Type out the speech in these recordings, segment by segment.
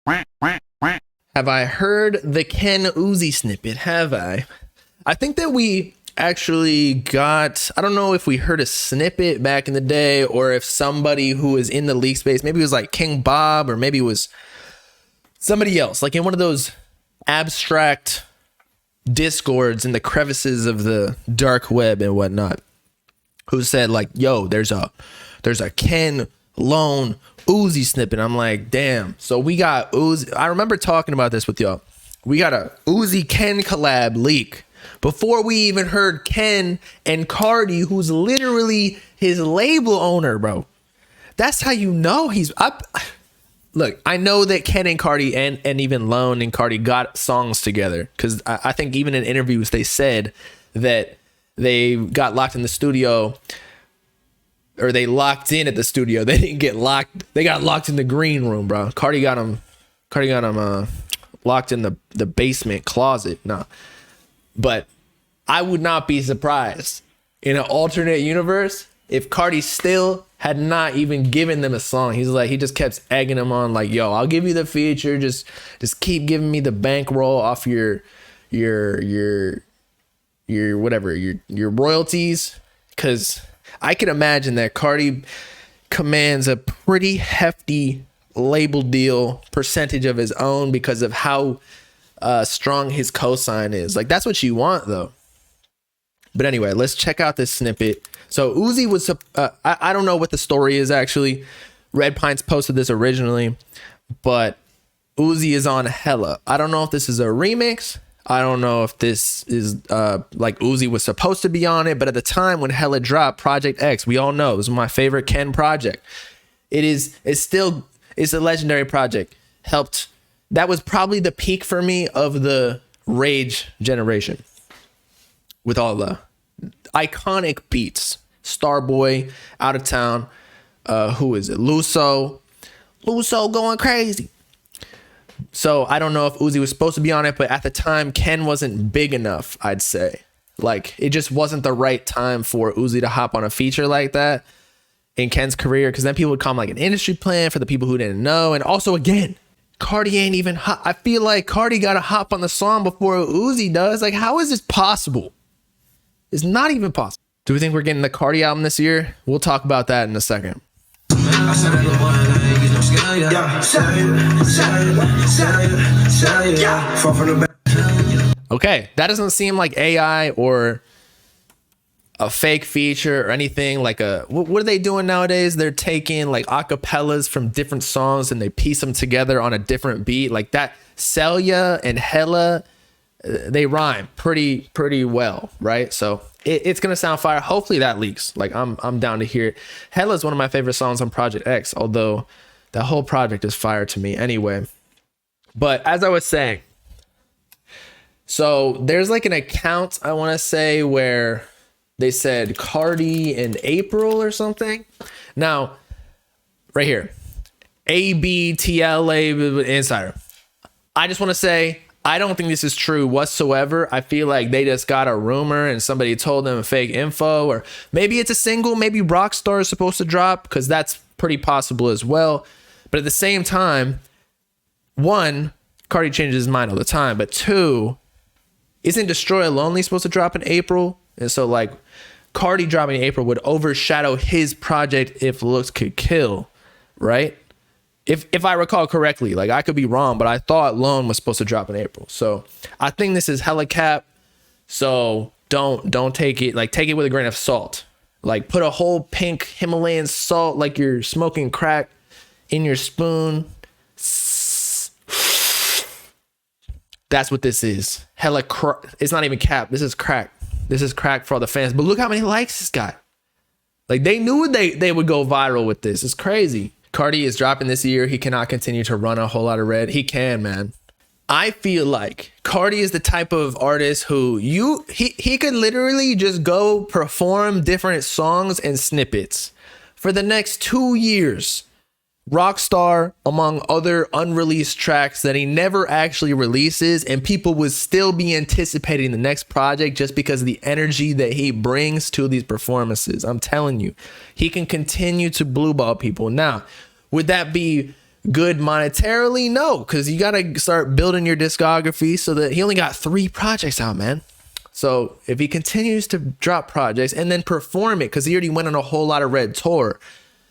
Have I heard the Ken Uzi snippet? Have I? I think that we actually got, I don't know if we heard a snippet back in the day or if somebody who was in the leak space, maybe it was like King Bob or maybe it was somebody else, like in one of those abstract discords in the crevices of the dark web and whatnot, who said like, yo, there's a Ken Lone Uzi snippet. I'm like, damn. So we got Uzi. I remember talking about this with y'all. We got a Uzi Ken collab leak before we even heard Ken and Carti, who's literally his label owner, bro. That's how you know he's up. Look, I know that Ken and Carti and even Lone and Carti got songs together because I think even in interviews they said that they got locked in the studio, or they locked in at the studio. They didn't get locked. They got locked in the green room, bro. Carti got him locked in the basement closet. Nah. But I would not be surprised in an alternate universe if Carti still had not even given them a song. He just kept egging them on like, yo, I'll give you the feature. Just keep giving me the bankroll off your whatever, your royalties. Cause I can imagine that Carti commands a pretty hefty label deal percentage of his own because of how strong his cosign is. Like, that's what you want though. But anyway, let's check out this snippet. So Uzi was, I don't know what the story is actually. Red Pines posted this originally, but Uzi is on Hella. I don't know if this is a remix. I don't know if this is like Uzi was supposed to be on it, but at the time when Hella dropped Project X, we all know it was my favorite Ken project. It's a legendary project. That was probably the peak for me of the Rage generation with all the iconic beats. Starboy, Out of Town, who is it? Luso going crazy. So I don't know if Uzi was supposed to be on it, but at the time, Ken wasn't big enough, I'd say. Like, it just wasn't the right time for Uzi to hop on a feature like that in Ken's career, because then people would call him like an industry plan for the people who didn't know. And also, again, Carti ain't even hot. I feel like Carti got to hop on the song before Uzi does. Like, how is this possible? It's not even possible. Do we think we're getting the Carti album this year? We'll talk about that in a second. Okay, that doesn't seem like AI or a fake feature or anything. Like what are they doing nowadays? They're taking like acapellas from different songs and they piece them together on a different beat. Like that Celia and Hella, they rhyme pretty well, right? So it's gonna sound fire. Hopefully that leaks. Like I'm down to hear it. Hella is one of my favorite songs on Project X, although the whole project is fire to me anyway. But as I was saying, so there's like an account, I want to say, where they said Carti in April or something. Now, right here, ABTLA Insider. I just want to say, I don't think this is true whatsoever. I feel like they just got a rumor and somebody told them fake info, or maybe it's a single, maybe Rockstar is supposed to drop, because that's pretty possible as well. But at the same time, one, Carti changes his mind all the time, but two, isn't Destroy Lonely supposed to drop in April? And so like Carti dropping in April would overshadow his project If Looks Could Kill, right? If I recall correctly, like I could be wrong, but I thought Lone was supposed to drop in April. So I think this is hella cap. So don't take it, like take it with a grain of salt. Like put a whole pink Himalayan salt like you're smoking crack in your spoon. That's what this is. Hella it's not even cap. This is crack. This is crack for all the fans. But look how many likes this got. Like they knew they would go viral with this. It's crazy. Carti is dropping this year. He cannot continue to run a whole lot of red. He can, man. I feel like Carti is the type of artist who he could literally just go perform different songs and snippets for the next 2 years. Rockstar, among other unreleased tracks that he never actually releases, and people would still be anticipating the next project just because of the energy that he brings to these performances. I'm telling you, he can continue to blue ball people. Now, would that be good monetarily? No, because you got to start building your discography. So that he only got 3 projects out, man. So if he continues to drop projects and then perform it, because he already went on a whole lot of Red tour,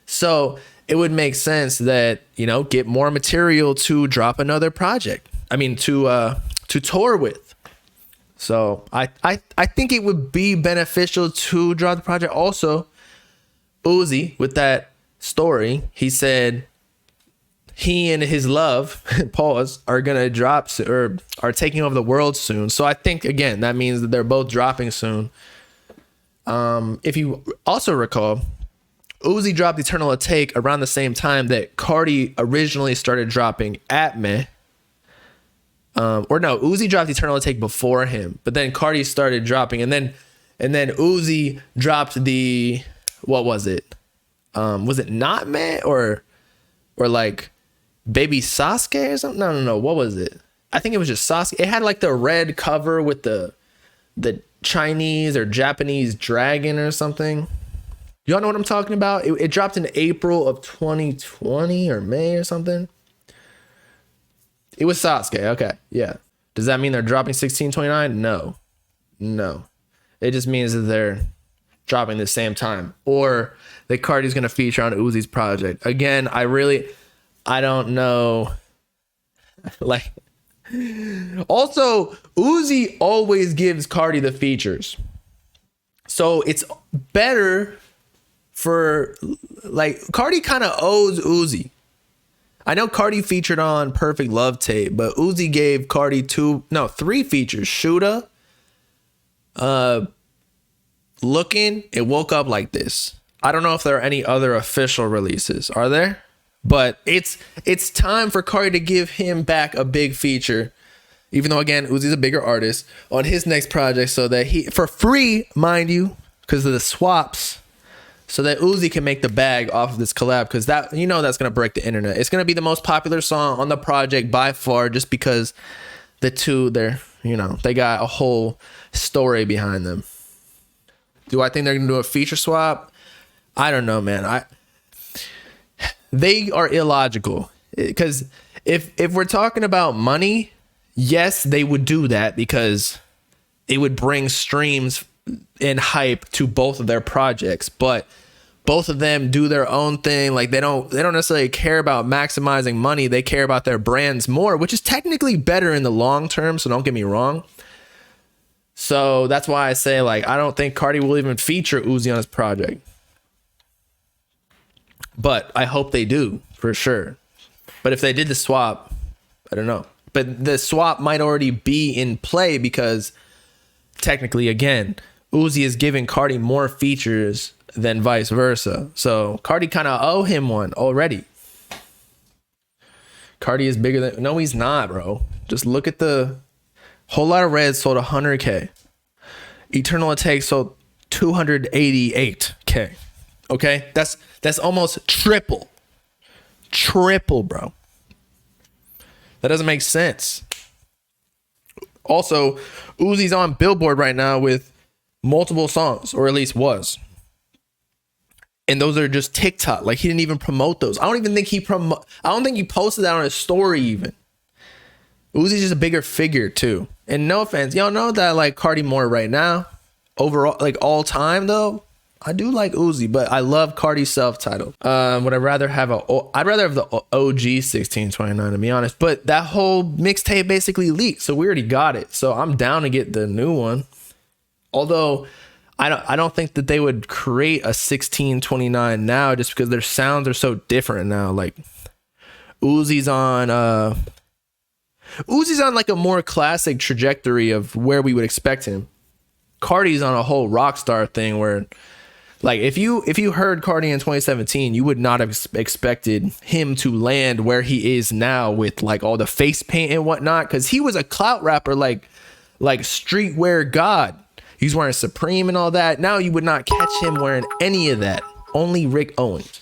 so it would make sense that, you know, get more material to drop another project. I mean, to tour with. So I think it would be beneficial to drop the project. Also, Uzi, with that story, he said he and his love, pause, are gonna drop or are taking over the world soon. So I think, again, that means that they're both dropping soon. If you also recall, Uzi dropped Eternal Take around the same time that Carti originally started dropping At Me. Or no, Uzi dropped Eternal Take before him, but then Carti started dropping, and then Uzi dropped the, what was it? Was it Not Me or like Baby Sasuke or something? No. What was it? I think it was just Sasuke. It had like the red cover with the Chinese or Japanese dragon or something. Y'all know what I'm talking about? It dropped in April of 2020 or May or something. It was Sasuke. Okay. Yeah. Does that mean they're dropping 1629? No. It just means that they're dropping the same time, or that Carti's going to feature on Uzi's project. Again, I don't know. Like, also, Uzi always gives Carti the features. So it's better for, like, Carti kind of owes Uzi. I know Carti featured on Perfect Love Tape, but Uzi gave Carti 3 features. Shoota, Looking, It Woke Up Like This. I don't know if there are any other official releases. Are there? But it's time for Carti to give him back a big feature, even though, again, Uzi's a bigger artist, on his next project, so that he, for free, mind you, because of the swaps, so that Uzi can make the bag off of this collab, because that, you know, that's going to break the internet. It's going to be the most popular song on the project by far, just because the two, they're, you know, they got a whole story behind them. Do I think they're going to do a feature swap? I don't know, man. They are illogical, because if we're talking about money, yes, they would do that because it would bring streams and hype to both of their projects, but both of them do their own thing. Like, they don't necessarily care about maximizing money. They care about their brands more, which is technically better in the long term. So don't get me wrong. So that's why I say, like, I don't think Carti will even feature Uzi on his project, but I hope they do for sure. But if they did the swap, I don't know. But the swap might already be in play, because technically, again, Uzi is giving Carti more features than vice versa. So Carti kind of owe him one already. Carti is bigger than... No, he's not, bro. Just look at the... Whole Lot of Red sold 100K. Eternal Take sold 288K. Okay? That's almost triple. Triple, bro. That doesn't make sense. Also, Uzi's on Billboard right now with multiple songs, or at least was. And those are just TikTok. Like, he didn't even promote those. I don't think he posted that on his story even. Uzi's just a bigger figure too. And no offense, y'all know that I like Carti more right now. Overall, like all time though, I do like Uzi, but I love Carti's self-titled. I'd rather have the OG 1629, to be honest. But that whole mixtape basically leaked, so we already got it. So I'm down to get the new one. Although I don't think that they would create a 1629 now, just because their sounds are so different now. Like, Uzi's on like a more classic trajectory of where we would expect him. Carti's on a whole rock star thing where, like, if you heard Carti in 2017, you would not have expected him to land where he is now with, like, all the face paint and whatnot, because he was a clout rapper, like streetwear god. He's wearing Supreme and all that. Now you would not catch him wearing any of that. Only Rick Owens.